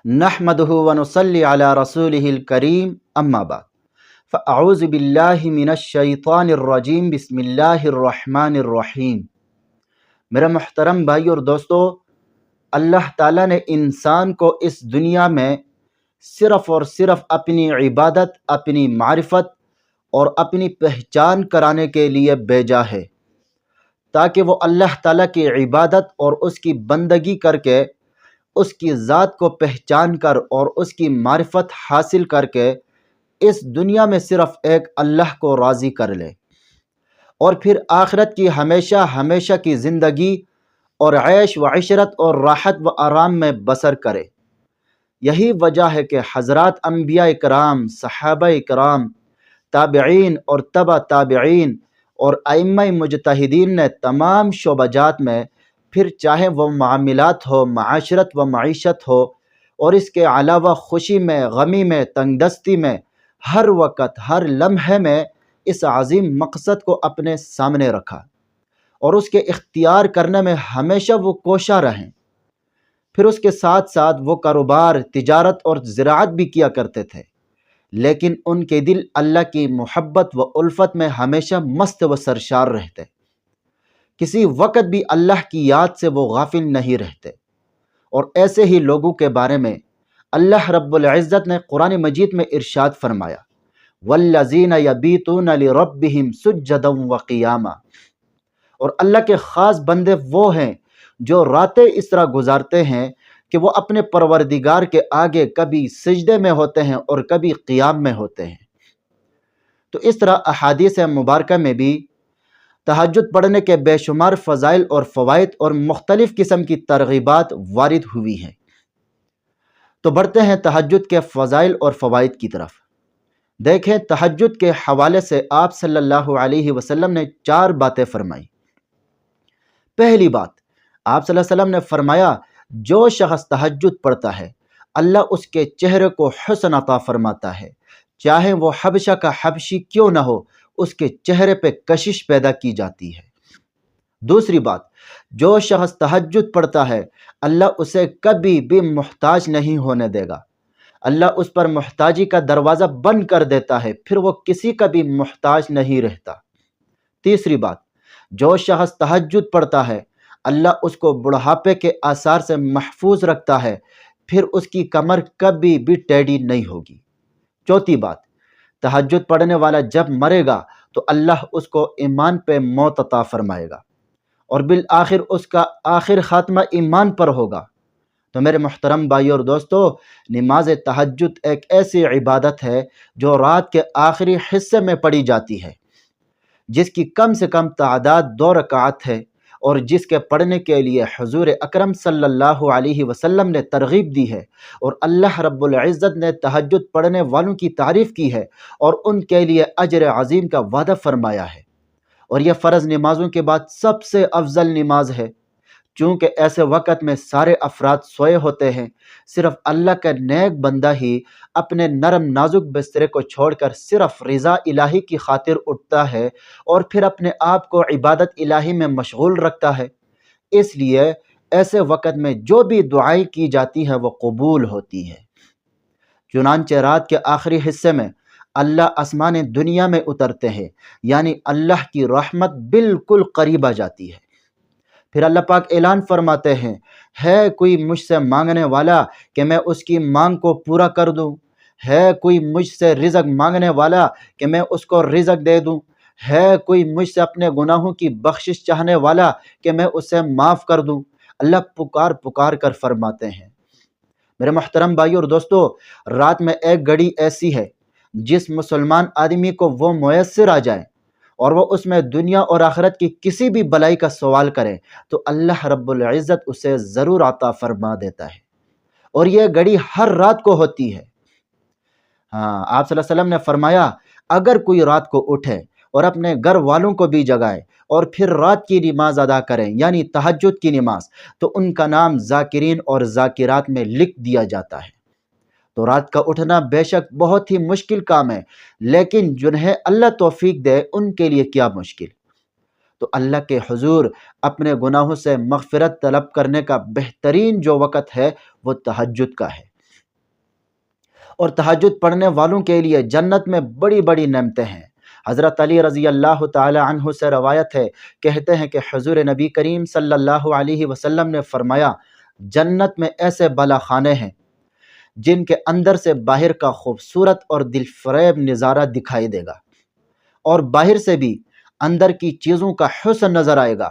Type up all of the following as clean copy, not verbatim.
نحمدہ ونصلی علی رسولہ الکریم اما بعد فاعوذ باللہ من الشیطان الرجیم بسم اللہ الرحمن الرحیم۔ میرے محترم بھائی اور دوستو، اللہ تعالیٰ نے انسان کو اس دنیا میں صرف اور صرف اپنی عبادت، اپنی معرفت اور اپنی پہچان کرانے کے لیے بھیجا ہے، تاکہ وہ اللہ تعالیٰ کی عبادت اور اس کی بندگی کر کے اس کی ذات کو پہچان کر اور اس کی معرفت حاصل کر کے اس دنیا میں صرف ایک اللہ کو راضی کر لے، اور پھر آخرت کی ہمیشہ ہمیشہ کی زندگی اور عیش و عشرت اور راحت و آرام میں بسر کرے۔ یہی وجہ ہے کہ حضرات انبیاء کرام، صحابہ کرام، تابعین اور تبع تابعین اور ائمہ مجتہدین نے تمام شعبہ جات میں، پھر چاہے وہ معاملات ہو، معاشرت و معیشت ہو، اور اس کے علاوہ خوشی میں، غمی میں، تنگ دستی میں، ہر وقت ہر لمحے میں اس عظیم مقصد کو اپنے سامنے رکھا اور اس کے اختیار کرنے میں ہمیشہ وہ کوشاں رہیں۔ پھر اس کے ساتھ ساتھ وہ کاروبار، تجارت اور زراعت بھی کیا کرتے تھے، لیکن ان کے دل اللہ کی محبت و الفت میں ہمیشہ مست و سرشار رہتے، کسی وقت بھی اللہ کی یاد سے وہ غافل نہیں رہتے۔ اور ایسے ہی لوگوں کے بارے میں اللہ رب العزت نے قرآن مجید میں ارشاد فرمایا، والذین یبیتون لربہم سجدا وقیاما، اور اللہ کے خاص بندے وہ ہیں جو راتیں اس طرح گزارتے ہیں کہ وہ اپنے پروردگار کے آگے کبھی سجدے میں ہوتے ہیں اور کبھی قیام میں ہوتے ہیں۔ تو اس طرح احادیث مبارکہ میں بھی تہجد پڑھنے کے بے شمار فضائل اور فوائد اور مختلف قسم کی ترغیبات وارد ہوئی ہیں۔ تو بڑھتے ہیں تہجد کے فضائل اور فوائد کی طرف۔ دیکھیں، تہجد کے حوالے سے آپ صلی اللہ علیہ وسلم نے 4 باتیں فرمائی۔ پہلی بات، آپ صلی اللہ علیہ وسلم نے فرمایا، جو شخص تہجد پڑھتا ہے اللہ اس کے چہرے کو حسن عطا فرماتا ہے، چاہے وہ حبشہ کا حبشی کیوں نہ ہو، اس کے چہرے پہ کشش پیدا کی جاتی ہے۔ دوسری بات، جو شخص تہجد پڑھتا ہے اللہ اسے کبھی بھی محتاج نہیں ہونے دے گا، اللہ اس پر محتاجی کا دروازہ بند کر دیتا ہے، پھر وہ کسی کا بھی محتاج نہیں رہتا۔ تیسری بات، جو شخص تہجد پڑھتا ہے اللہ اس کو بڑھاپے کے آثار سے محفوظ رکھتا ہے، پھر اس کی کمر کبھی بھی ٹیڑھی نہیں ہوگی۔ چوتھی بات، تہجد پڑھنے والا جب مرے گا تو اللہ اس کو ایمان پہ موت عطا فرمائے گا، اور بالآخر اس کا آخر خاتمہ ایمان پر ہوگا۔ تو میرے محترم بھائی اور دوستو، نماز تہجد ایک ایسی عبادت ہے جو رات کے آخری حصے میں پڑھی جاتی ہے، جس کی کم سے کم تعداد 2 رکعت ہے، اور جس کے پڑھنے کے لیے حضور اکرم صلی اللہ علیہ وسلم نے ترغیب دی ہے، اور اللہ رب العزت نے تہجد پڑھنے والوں کی تعریف کی ہے اور ان کے لیے اجر عظیم کا وعدہ فرمایا ہے۔ اور یہ فرض نمازوں کے بعد سب سے افضل نماز ہے، چونکہ ایسے وقت میں سارے افراد سوئے ہوتے ہیں، صرف اللہ کا نیک بندہ ہی اپنے نرم نازک بسترے کو چھوڑ کر صرف رضا الہی کی خاطر اٹھتا ہے اور پھر اپنے آپ کو عبادت الہی میں مشغول رکھتا ہے۔ اس لیے ایسے وقت میں جو بھی دعائیں کی جاتی ہیں وہ قبول ہوتی ہے۔ چنانچہ رات کے آخری حصے میں اللہ آسمان دنیا میں اترتے ہیں، یعنی اللہ کی رحمت بالکل قریب آ جاتی ہے۔ پھر اللہ پاک اعلان فرماتے ہیں، ہے کوئی مجھ سے مانگنے والا کہ میں اس کی مانگ کو پورا کر دوں، ہے کوئی مجھ سے رزق مانگنے والا کہ میں اس کو رزق دے دوں، ہے کوئی مجھ سے اپنے گناہوں کی بخشش چاہنے والا کہ میں اسے معاف کر دوں۔ اللہ پکار پکار کر فرماتے ہیں۔ میرے محترم بھائی اور دوستو، رات میں ایک گھڑی ایسی ہے جس مسلمان آدمی کو وہ میسر آ جائے اور وہ اس میں دنیا اور آخرت کی کسی بھی بلائی کا سوال کرے تو اللہ رب العزت اسے ضرور عطا فرما دیتا ہے، اور یہ گھڑی ہر رات کو ہوتی ہے۔ آپ صلی اللہ علیہ وسلم نے فرمایا، اگر کوئی رات کو اٹھے اور اپنے گھر والوں کو بھی جگائے اور پھر رات کی نماز ادا کریں، یعنی تہجد کی نماز، تو ان کا نام ذاکرین اور ذاکرات میں لکھ دیا جاتا ہے۔ تو رات کا اٹھنا بے شک بہت ہی مشکل کام ہے، لیکن جنہیں اللہ توفیق دے ان کے لیے کیا مشکل۔ تو اللہ کے حضور اپنے گناہوں سے مغفرت طلب کرنے کا بہترین جو وقت ہے وہ تہجد کا ہے۔ اور تہجد پڑھنے والوں کے لیے جنت میں بڑی بڑی نعمتیں ہیں۔ حضرت علی رضی اللہ تعالی عنہ سے روایت ہے، کہتے ہیں کہ حضور نبی کریم صلی اللہ علیہ وسلم نے فرمایا، جنت میں ایسے بالا خانے ہیں جن کے اندر سے باہر کا خوبصورت اور دل فریب نظارہ دکھائی دے گا، اور باہر سے بھی اندر کی چیزوں کا حسن نظر آئے گا۔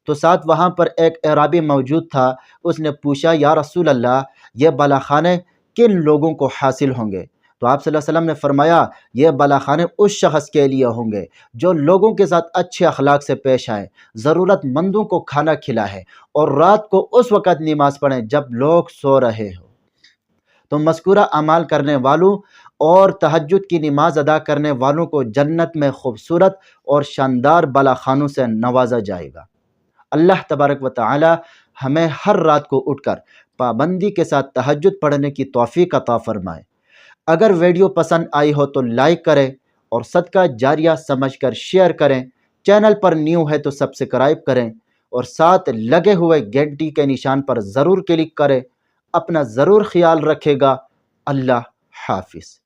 تو ساتھ وہاں پر ایک اعرابی موجود تھا، اس نے پوچھا، یا رسول اللہ، یہ بالا خانے کن لوگوں کو حاصل ہوں گے؟ تو آپ صلی اللہ علیہ وسلم نے فرمایا، یہ بالا خانے اس شخص کے لیے ہوں گے جو لوگوں کے ساتھ اچھے اخلاق سے پیش آئے، ضرورت مندوں کو کھانا کھلائے، اور رات کو اس وقت نماز پڑھیں جب لوگ سو رہے ہو۔ تو مذکورہ اعمال کرنے والوں اور تہجد کی نماز ادا کرنے والوں کو جنت میں خوبصورت اور شاندار بالا خانوں سے نوازا جائے گا۔ اللہ تبارک و تعالی ہمیں ہر رات کو اٹھ کر پابندی کے ساتھ تہجد پڑھنے کی توفیق عطا فرمائے۔ اگر ویڈیو پسند آئی ہو تو لائک کریں اور صدقہ جاریہ سمجھ کر شیئر کریں۔ چینل پر نیو ہے تو سبسکرائب کریں اور ساتھ لگے ہوئے گھنٹی کے نشان پر ضرور کلک کریں۔ اپنا ضرور خیال رکھے گا۔ اللہ حافظ۔